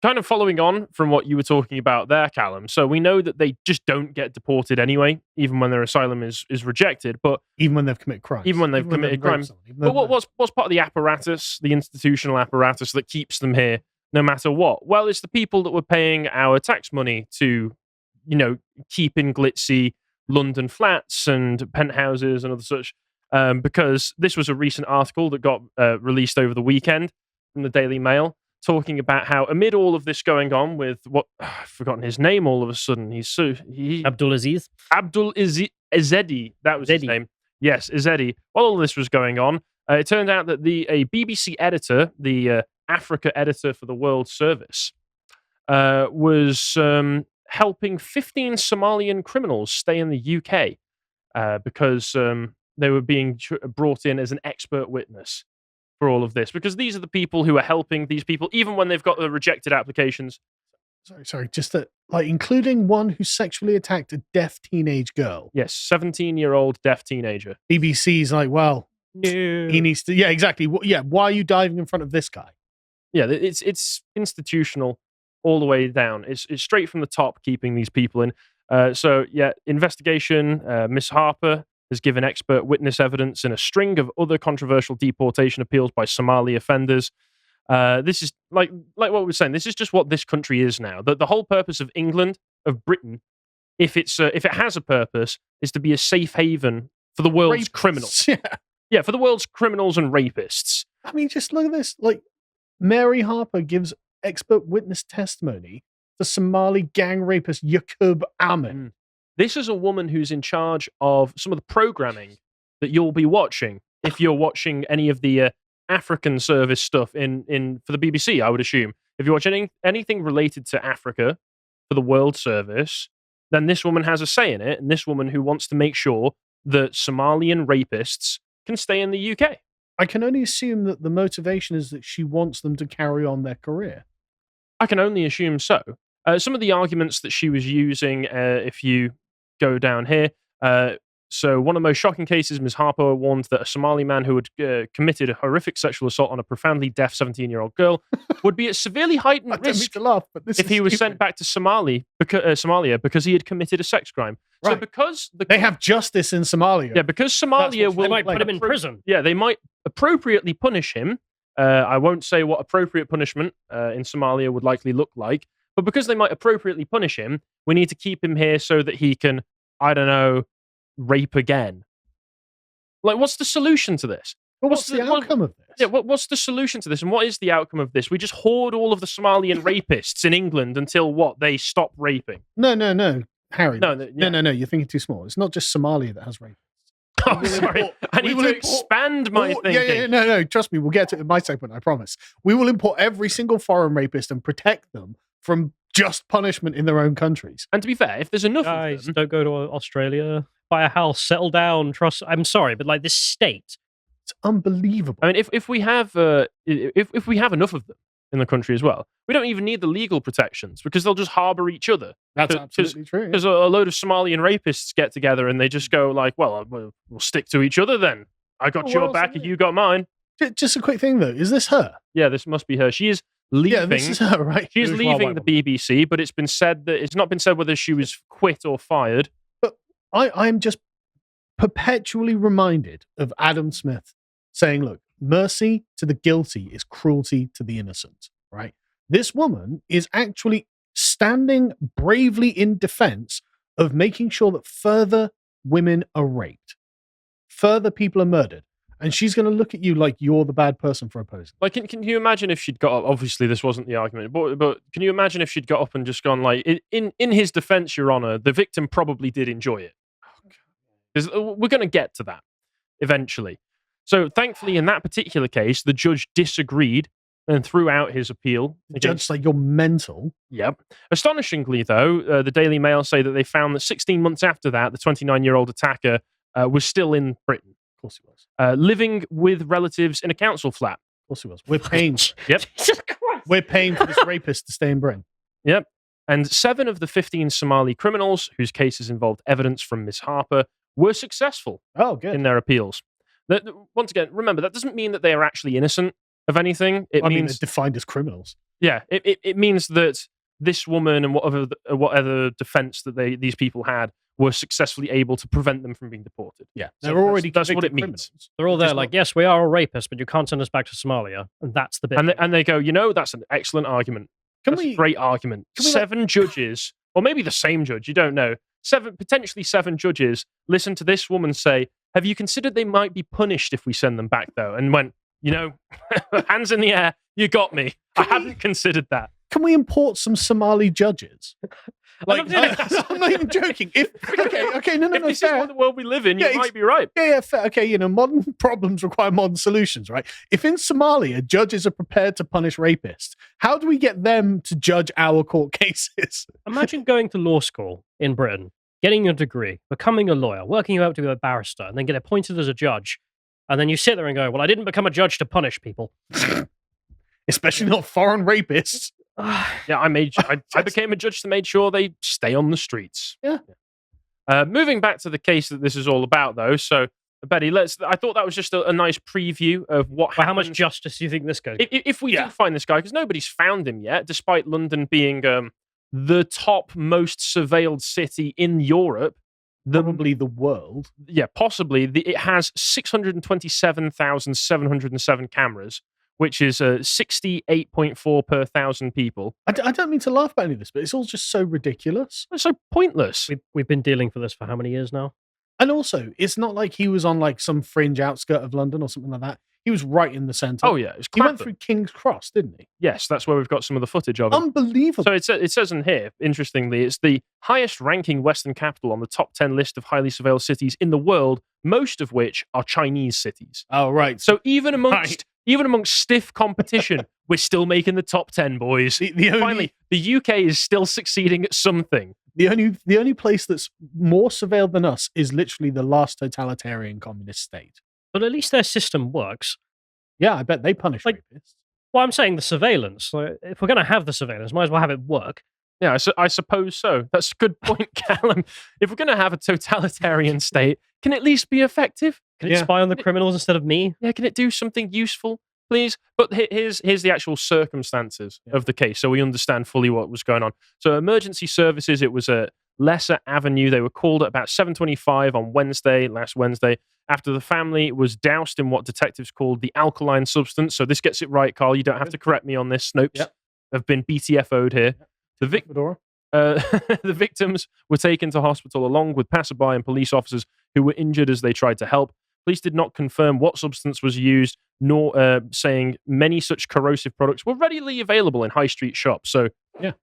kind of following on from what you were talking about there, Callum. So we know that they just don't get deported anyway, even when their asylum is rejected. But even when they've committed crimes, even when they've committed crimes. But what's part of the apparatus, the institutional apparatus that keeps them here, no matter what? Well, it's the people that were paying our tax money to, keep in glitzy London flats and penthouses and other such. Because this was a recent article that got released over the weekend from the Daily Mail, talking about how amid all of this going on with I've forgotten his name all of a sudden. Abdulaziz? Ezedi, that was his name. Yes, Ezedi. While all this was going on, it turned out that a BBC editor, the Africa editor for the World Service, was helping 15 Somalian criminals stay in the UK because they were being brought in as an expert witness for all of this, because these are the people who are helping these people, even when they've got the rejected applications. Sorry, just that, including one who sexually attacked a deaf teenage girl. Yes, 17-year-old deaf teenager. BBC's like, well, no. He needs to. Yeah, exactly. Yeah, why are you diving in front of this guy? Yeah, it's institutional all the way down. It's straight from the top, keeping these people in. Investigation. Miss Harper has given expert witness evidence in a string of other controversial deportation appeals by Somali offenders. This is like what we were saying. This is just what this country is now. The whole purpose of England, of Britain, if it has a purpose, is to be a safe haven for the world's criminals. Yeah, for the world's criminals and rapists. I mean, just look at this. Mary Harper gives expert witness testimony to Somali gang rapist Yaqub Ahmed. This is a woman who's in charge of some of the programming that you'll be watching if you're watching any of the African service stuff in for the BBC, I would assume. If you're watching anything related to Africa for the World Service, then this woman has a say in it, and this woman who wants to make sure that Somalian rapists can stay in the UK. I can only assume that the motivation is that she wants them to carry on their career. I can only assume so. Some of the arguments that she was using, if you go down here. So one of the most shocking cases, Ms. Harper warned that a Somali man who had committed a horrific sexual assault on a profoundly deaf 17-year-old girl would be at severely heightened risk if he was sent back to Somalia because he had committed a sex crime. Right. So because they have justice in Somalia. Yeah, because Somalia they might put him in prison. Yeah, they might appropriately punish him. I won't say what appropriate punishment in Somalia would likely look like, but because they might appropriately punish him, we need to keep him here so that he can, I don't know, rape again. What's the solution to this? Well, what's the outcome of this? Yeah, what's the solution to this, and what is the outcome of this? We just hoard all of the Somalian rapists in England until they stop raping. No, Harry. No. You're thinking too small. It's not just Somalia that has rapists. Oh, sorry. I need to expand my thinking. Yeah. No. Trust me, we'll get to it in my segment, I promise. We will import every single foreign rapist and protect them from just punishment in their own countries. And to be fair, if there's enough guys, of them... don't go to Australia, buy a house, settle down, trust... I'm sorry, but this state... It's unbelievable. I mean, if we have enough of them in the country as well, we don't even need the legal protections because they'll just harbour each other. That's absolutely true. Because a load of Somalian rapists get together and they just go we'll stick to each other then. I got your back and you got mine. Just a quick thing though, is this her? Yeah, this must be her. She is leaving. Yeah, this is her, right? She's leaving the BBC, but it's not been said whether she was quit or fired. But I'm just perpetually reminded of Adam Smith saying, look, mercy to the guilty is cruelty to the innocent, right? This woman is actually standing bravely in defense of making sure that further women are raped, further people are murdered. And she's going to look at you like you're the bad person for opposing. Can you imagine if she'd got up? Obviously, this wasn't the argument, but can you imagine if she'd got up and just gone in his defense, Your Honor, the victim probably did enjoy it. Because we're going to get to that eventually. So thankfully, in that particular case, the judge disagreed and threw out his appeal. The judge's like, you're mental. Yep. Astonishingly, though, the Daily Mail say that they found that 16 months after that, the 29-year-old attacker was still in Britain. Of course he was. Living with relatives in a council flat. Of course he was. We're paying. Yep. We're paying for this rapist to stay in Britain. Yep. And 7 of the 15 Somali criminals, whose cases involved evidence from Miss Harper, were successful in their appeals. Once again, remember, that doesn't mean that they are actually innocent of anything. It means they're defined as criminals. Yeah, it means that this woman and whatever defense that these people had were successfully able to prevent them from being deported. Yeah, So they're already that's what it convicted means. criminals. They're all there Just like, not- yes, we are all rapists, but you can't send us back to Somalia. And that's the bit. And they go, that's an excellent argument. That's a great argument. can we, 7 judges, or maybe the same judge, you don't know. Potentially 7 judges listen to this woman say, have you considered they might be punished if we send them back, though? And went, hands in the air, you got me. I hadn't considered that. Can we import some Somali judges? Like, I'm not even joking. No, If this fair. is the world we live in, Yeah, you might be right. Yeah, fair. Okay, modern problems require modern solutions, right? If in Somalia judges are prepared to punish rapists, how do we get them to judge our court cases? Imagine going to law school in Britain, getting a degree, becoming a lawyer, working out to be a barrister, and then get appointed as a judge. And then you sit there and go, well, I didn't become a judge to punish people. Especially not foreign rapists. Yeah, I became a judge to make sure they stay on the streets. Yeah. Moving back to the case that this is all about, though. So, Betty, I thought that was just a nice preview of what How much happens justice do you think this goes? if we do find this guy, because nobody's found him yet, despite London being the top most surveilled city in Europe. Probably the world. Yeah, possibly. It has 627,707 cameras, which is 68.4 per 1,000 people. I don't mean to laugh about any of this, but it's all just so ridiculous. It's so pointless. We've been dealing for this for how many years now? And also, it's not like he was on like some fringe outskirt of London or something like that. He was right in the centre. Oh, yeah. It was He went Clapham. through King's Cross, didn't he? Yes, that's where we've got some of the footage of it. Unbelievable. So it says in here, interestingly, it's the highest ranking Western capital on the top 10 list of highly surveilled cities in the world, most of which are Chinese cities. Oh, right. So even amongst stiff competition, we're still making the top 10, boys. Finally, the UK is still succeeding at something. The only place that's more surveilled than us is literally the last totalitarian communist state. But at least their system works. Yeah, I bet they punish rapists. Well, I'm saying the surveillance. Like, if we're going to have the surveillance, might as well have it work. Yeah, I suppose so. That's a good point, Callum. If we're going to have a totalitarian state, can it at least be effective? Can it spy on the criminals instead of me? Yeah, can it do something useful, please? But here's the actual circumstances of the case, so we understand fully what was going on. So emergency services, it was a Lesser Avenue. They were called at about 7:25 on last Wednesday, after the family was doused in what detectives called the alkaline substance. So this gets it right, Carl. You don't have to correct me on this. Snopes have been BTFO'd here. The victims were taken to hospital along with passerby and police officers who were injured as they tried to help. Police did not confirm what substance was used, nor saying many such corrosive products were readily available in high street shops. So,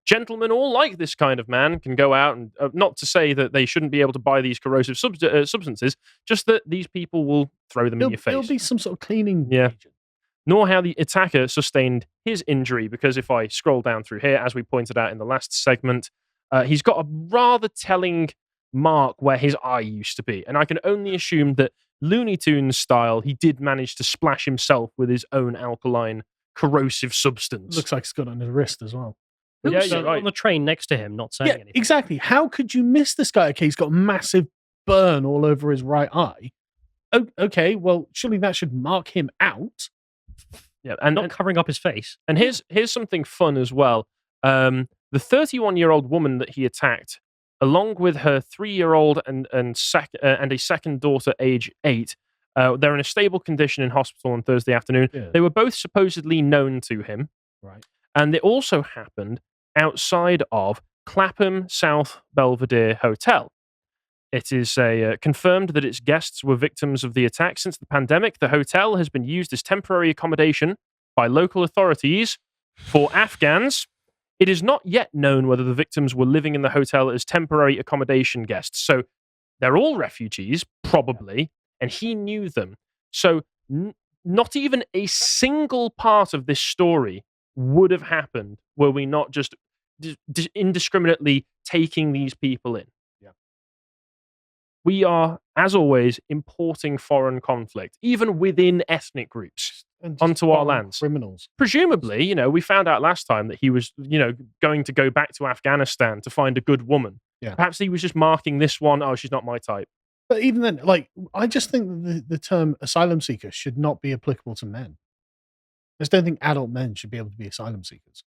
gentlemen all like this kind of man can go out and, not to say that they shouldn't be able to buy these corrosive substances, just that these people will throw them in your face. There'll be some sort of cleaning agent. Nor how the attacker sustained his injury, because if I scroll down through here, as we pointed out in the last segment, he's got a rather telling mark where his eye used to be. And I can only assume that Looney Tunes style, he did manage to splash himself with his own alkaline corrosive substance. Looks like it's got on his wrist as well. Yeah, you're right. On the train next to him, not saying anything. Exactly. How could you miss this guy? Okay, he's got a massive burn all over his right eye. Okay, well, surely that should mark him out. Yeah, and not covering up his face. And here's something fun as well. The 31-year-old woman that he attacked, along with her 3-year-old and a second daughter, age 8, they're in a stable condition in hospital on Thursday afternoon. Yeah. They were both supposedly known to him, right? And it also happened outside of Clapham South Belvedere Hotel. It is confirmed that its guests were victims of the attack. Since the pandemic, the hotel has been used as temporary accommodation by local authorities for Afghans. It is not yet known whether the victims were living in the hotel as temporary accommodation guests. So they're all refugees, probably, and he knew them. So not even a single part of this story would have happened were we not just indiscriminately taking these people in. We are, as always, importing foreign conflict, even within ethnic groups, onto our lands. Criminals. Presumably, we found out last time that he was, going to go back to Afghanistan to find a good woman. Yeah. Perhaps he was just marking this one, oh, she's not my type. But even then, I just think that the term asylum seeker should not be applicable to men. I just don't think adult men should be able to be asylum seekers.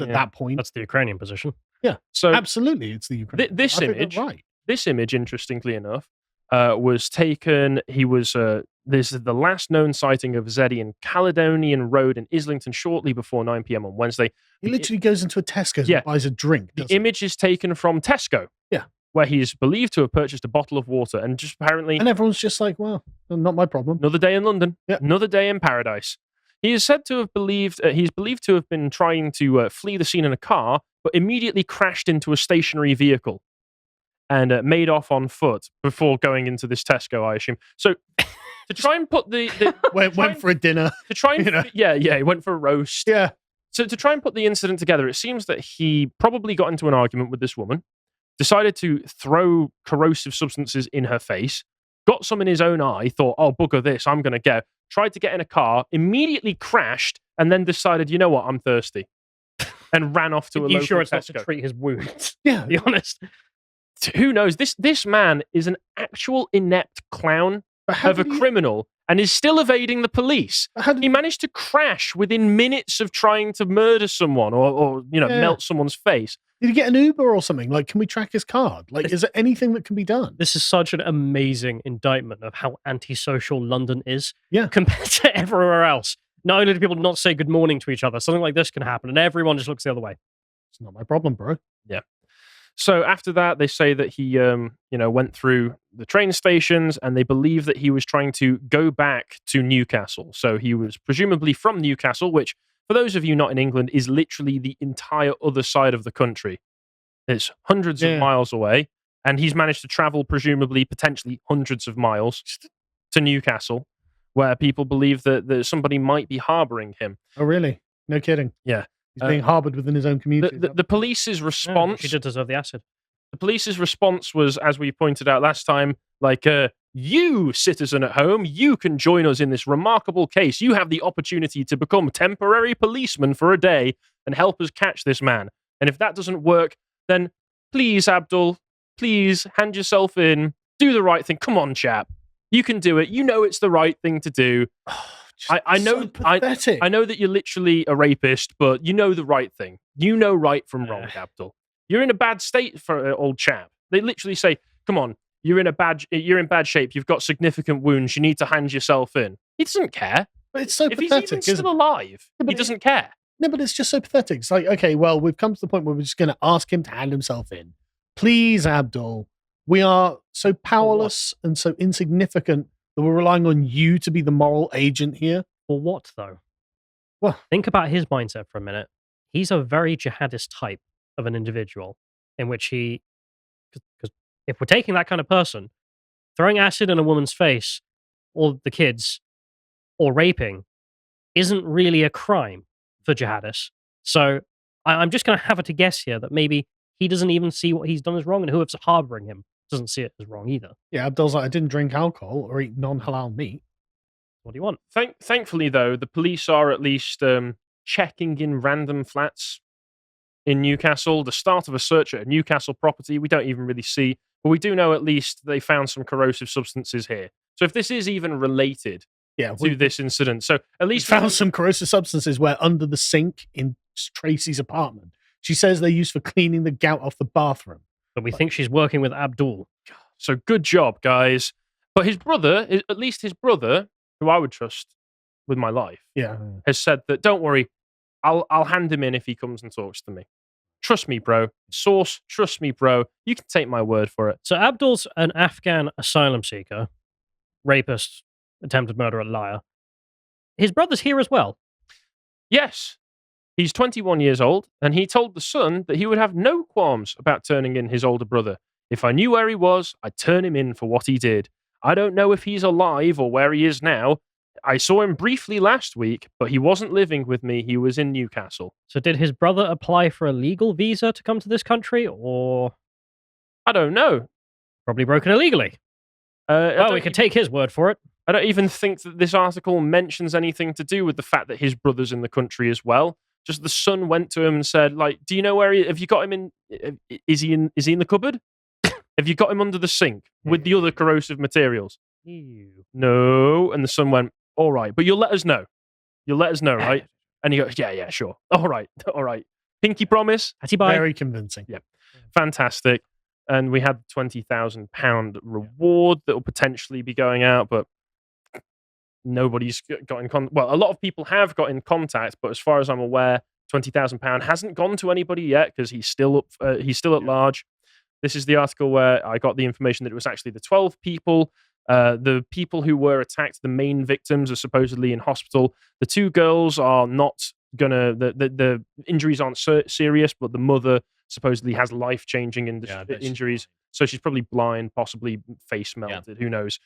at that point. That's the Ukrainian position. Yeah, so absolutely, it's the Ukrainian. This image, interestingly enough, was taken. This is the last known sighting of Zeddy in Caledonian Road in Islington shortly before 9 p.m. on Wednesday. He literally goes into a Tesco's and buys a drink. The image is taken from Tesco. Yeah. Where he is believed to have purchased a bottle of water and just apparently... And everyone's just like, well, not my problem. Another day in London. Yeah. Another day in paradise. He is said to have he's believed to have been trying to flee the scene in a car, but immediately crashed into a stationary vehicle and made off on foot before going into this Tesco, I assume. So to try and put went for a dinner. To try and he went for a roast. Yeah. So to try and put the incident together, it seems that he probably got into an argument with this woman, decided to throw corrosive substances in her face, got some in his own eye, thought, oh, bugger this, I'm going to go. Tried to get in a car, immediately crashed, and then decided, you know what, I'm thirsty. And ran off to a local sure it's Tesco. not to treat his wounds? Yeah. To be honest. Who knows? This man is an actual inept clown of a criminal and is still evading the police. He managed to crash within minutes of trying to murder someone or melt someone's face. Did he get an Uber or something? Like, can we track his card? Like, is there anything that can be done? This is such an amazing indictment of how antisocial London is compared to everywhere else. Not only do people not say good morning to each other, something like this can happen, and everyone just looks the other way. It's not my problem, bro. Yeah. So after that, they say that he, went through the train stations, and they believe that he was trying to go back to Newcastle. So he was presumably from Newcastle, which, for those of you not in England, is literally the entire other side of the country. It's hundreds of miles away, and he's managed to travel, presumably, potentially hundreds of miles to Newcastle, where people believe that somebody might be harboring him. Oh, really? No kidding. Yeah. He's being harbored within his own community. The police's response... He did deserve the acid. The police's response was, as we pointed out last time, like, you, citizen at home, you can join us in this remarkable case. You have the opportunity to become temporary policeman for a day and help us catch this man. And if that doesn't work, then please, Abdul, please hand yourself in. Do the right thing. Come on, chap. You can do it. You know it's the right thing to do. I know. So pathetic. I know that you're literally a rapist, but you know the right thing. You know right from wrong, Abdul. You're in a bad state for an old chap. They literally say, "Come on, you're in bad shape. You've got significant wounds. You need to hand yourself in." He doesn't care. But it's so if pathetic. He's even still alive, he doesn't care. No, but it's just so pathetic. It's like, okay, well, we've come to the point where we're just going to ask him to hand himself in. Please, Abdul. We are so powerless and so insignificant that we're relying on you to be the moral agent here. For what, though? Well, think about his mindset for a minute. He's a very jihadist type of an individual in which because if we're taking that kind of person, throwing acid in a woman's face, or the kids, or raping, isn't really a crime for jihadists. So I'm just going to have it to guess here that maybe he doesn't even see what he's done as wrong, and whoever's harboring him doesn't see it as wrong either. Yeah, Abdul's like, I didn't drink alcohol or eat non-halal meat. What do you want? Thankfully, though, the police are at least checking in random flats in Newcastle. The start of a search at a Newcastle property we don't even really see, but we do know at least they found some corrosive substances here. So if this is even related to this incident, so at least we found some corrosive substances where under the sink in Tracy's apartment. She says they're used for cleaning the gout off the bathroom. But we think she's working with Abdul. So good job, guys. But his brother, at least his brother, who I would trust with my life, has said that, don't worry, I'll hand him in if he comes and talks to me. Trust me, bro. Source, trust me, bro. You can take my word for it. So Abdul's an Afghan asylum seeker, rapist, attempted murderer, liar. His brother's here as well. Yes. He's 21 years old, and he told the Sun that he would have no qualms about turning in his older brother. If I knew where he was, I'd turn him in for what he did. I don't know if he's alive or where he is now. I saw him briefly last week, but he wasn't living with me. He was in Newcastle. So did his brother apply for a legal visa to come to this country, or? I don't know. Probably broken illegally. Well, we could take his word for it. I don't even think that this article mentions anything to do with the fact that his brother's in the country as well. Just the Sun went to him and said, like, do you know where have you got him in? Is he in the cupboard? Have you got him under the sink with the other corrosive materials? Ew. No. And the Sun went, all right, but you'll let us know. You'll let us know, right? And he goes, yeah, sure. All right. Pinky promise. Very convincing. Yeah. Fantastic. And we had £20,000 reward that will potentially be going out, but nobody's got in contact. Well, a lot of people have got in contact, but as far as I'm aware, £20,000 hasn't gone to anybody yet because he's still at large. This is the article where I got the information that it was actually the 12 people. The people who were attacked, the main victims, are supposedly in hospital. The 2 girls are not gonna. The injuries aren't serious, but the mother supposedly has life-changing injuries. So she's probably blind, possibly face melted. Who knows?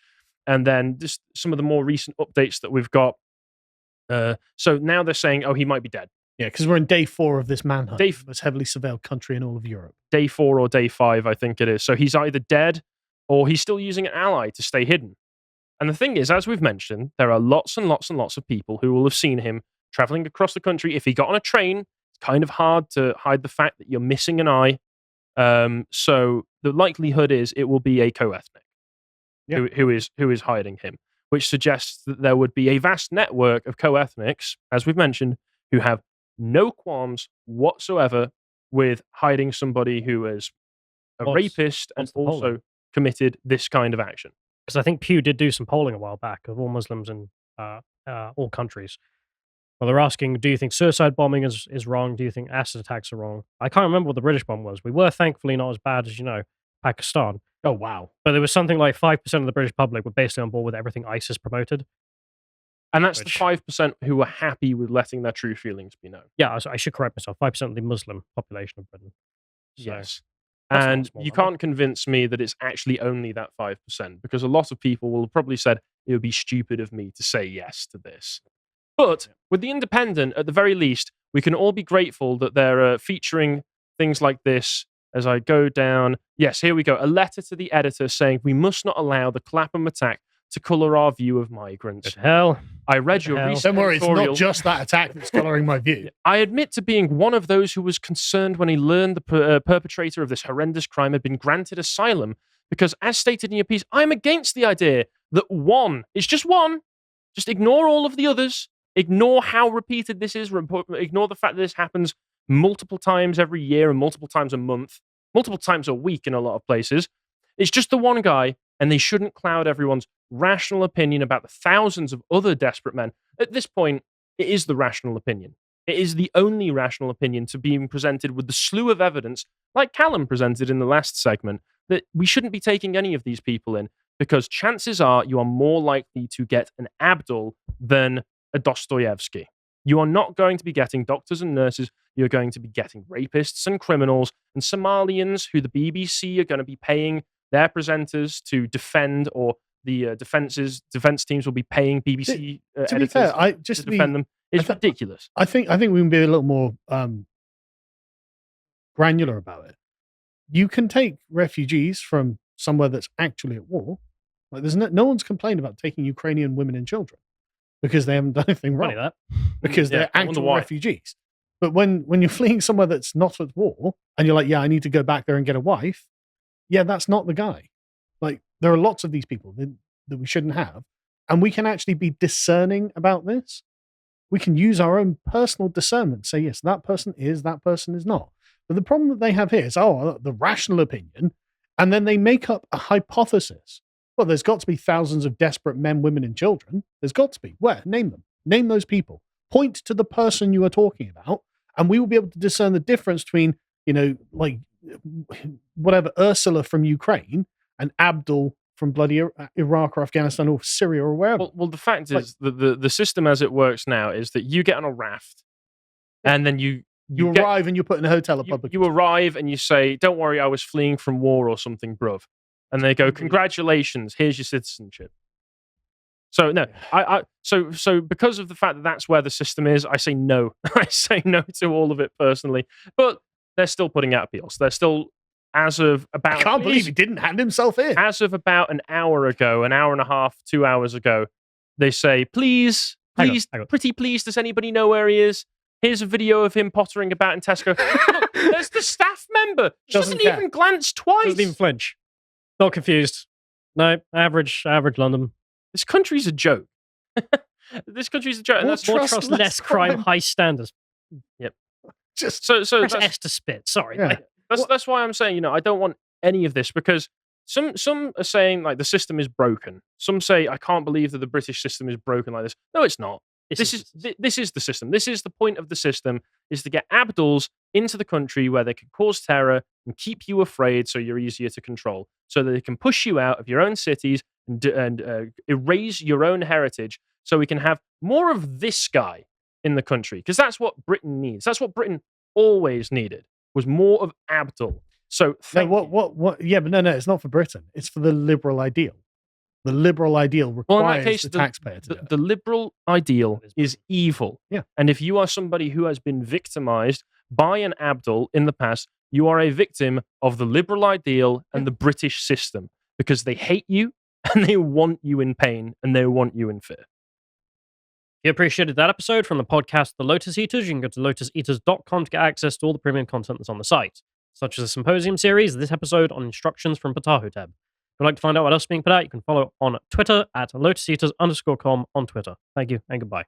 And then just some of the more recent updates that we've got. So now they're saying, oh, he might be dead. Yeah, because we're in day 4 of this manhunt. Most heavily surveilled country in all of Europe. Day 4 or day 5, I think it is. So he's either dead or he's still using an ally to stay hidden. And the thing is, as we've mentioned, there are lots and lots and lots of people who will have seen him traveling across the country. If he got on a train, it's kind of hard to hide the fact that you're missing an eye. So the likelihood is it will be a co-ethnic who is hiding him, which suggests that there would be a vast network of co-ethnics, as we've mentioned, who have no qualms whatsoever with hiding somebody who is a rapist and also committed this kind of action. Because I think Pew did do some polling a while back of all Muslims in all countries. Well, they're asking, do you think suicide bombing is wrong? Do you think acid attacks are wrong? I can't remember what the British bomb was. We were thankfully not as bad as, Pakistan. Oh, wow. But there was something like 5% of the British public were basically on board with everything ISIS promoted. And that's the 5% who were happy with letting their true feelings be known. Yeah, I should correct myself. 5% of the Muslim population of Britain. So, yes. And you can't convince me that it's actually only that 5%, because a lot of people will have probably said, it would be stupid of me to say yes to this. But with The Independent, at the very least, we can all be grateful that they're featuring things like this. As I go down, yes, here we go. A letter to the editor saying, we must not allow the Clapham attack to colour our view of migrants. Good hell. I read your recent Don't worry, editorial. it's not just that attack that's colouring my view. I admit to being one of those who was concerned when he learned the perpetrator of this horrendous crime had been granted asylum, because, as stated in your piece, I'm against the idea that it's just one. Just ignore all of the others. Ignore how repeated this is. Ignore the fact that this happens multiple times every year and multiple times a month, multiple times a week in a lot of places. It's just the one guy, and they shouldn't cloud everyone's rational opinion about the thousands of other desperate men. At this point, it is the rational opinion. It is the only rational opinion to being presented with the slew of evidence, like Callum presented in the last segment, that we shouldn't be taking any of these people in, because chances are you are more likely to get an Abdul than a Dostoevsky. You are not going to be getting doctors and nurses. You're going to be getting rapists and criminals and Somalians who the BBC are going to be paying their presenters to defend, or the defense teams will be paying BBC to be fair, to defend them. It's ridiculous. I think we can be a little more granular about it. You can take refugees from somewhere that's actually at war. Like, there's no one's complained about taking Ukrainian women and children because they haven't done anything wrong. Because they're actual refugees. But when you're fleeing somewhere that's not at war, and you're like, yeah, I need to go back there and get a wife, yeah, that's not the guy. Like, there are lots of these people that we shouldn't have, and we can actually be discerning about this. We can use our own personal discernment, say, yes, that person is not. But the problem that they have here is, the rational opinion, and then they make up a hypothesis. Well, there's got to be thousands of desperate men, women, and children. There's got to be. Where? Name them. Name those people. Point to the person you are talking about, and we will be able to discern the difference between, like, whatever, Ursula from Ukraine and Abdul from bloody Iraq or Afghanistan or Syria or wherever. Well, the fact is, the system as it works now is that you get on a raft, and then you arrive and you're put in a hotel at public. You arrive and you say, don't worry, I was fleeing from war or something, bruv. And they go, congratulations, here's your citizenship. So no, so because of the fact that that's where the system is, I say no. I say no to all of it personally. But they're still putting out appeals. They're still, as of about... I can't believe he didn't hand himself in. As of about an hour ago, an hour and a half, 2 hours ago, they say, please, pretty please, does anybody know where he is? Here's a video of him pottering about in Tesco. Look, there's the staff member. She doesn't even glance twice. Doesn't even flinch. Not confused. No, average London. This country's a joke. This country's a joke. More trust, less crime, high standards. Yep. Just So Press that's S to spit. Sorry. Yeah. Like, that's why I'm saying, I don't want any of this, because some are saying like the system is broken. Some say I can't believe that the British system is broken like this. No, it's not. This is the system. This is the point of the system, is to get Abduls into the country where they can cause terror and keep you afraid, so you're easier to control, so that they can push you out of your own cities and erase your own heritage, so we can have more of this guy in the country, because that's what Britain needs. That's what Britain always needed, was more of Abdul. So no, thank you. what? Yeah, but no, it's not for Britain. It's for the liberal ideal. The liberal ideal Well, in requires that case, the taxpayer to do it. the liberal ideal is evil. Yeah. And if you are somebody who has been victimized by an Abdul in the past, you are a victim of the liberal ideal and the British system, because they hate you and they want you in pain and they want you in fear. If you appreciated that episode from the podcast The Lotus Eaters, you can go to lotuseaters.com to get access to all the premium content that's on the site, such as the Symposium series, this episode on instructions from Ptahhotep. If you'd like to find out what else is being put out, you can follow on Twitter at lotuseaters_com on Twitter. Thank you and goodbye.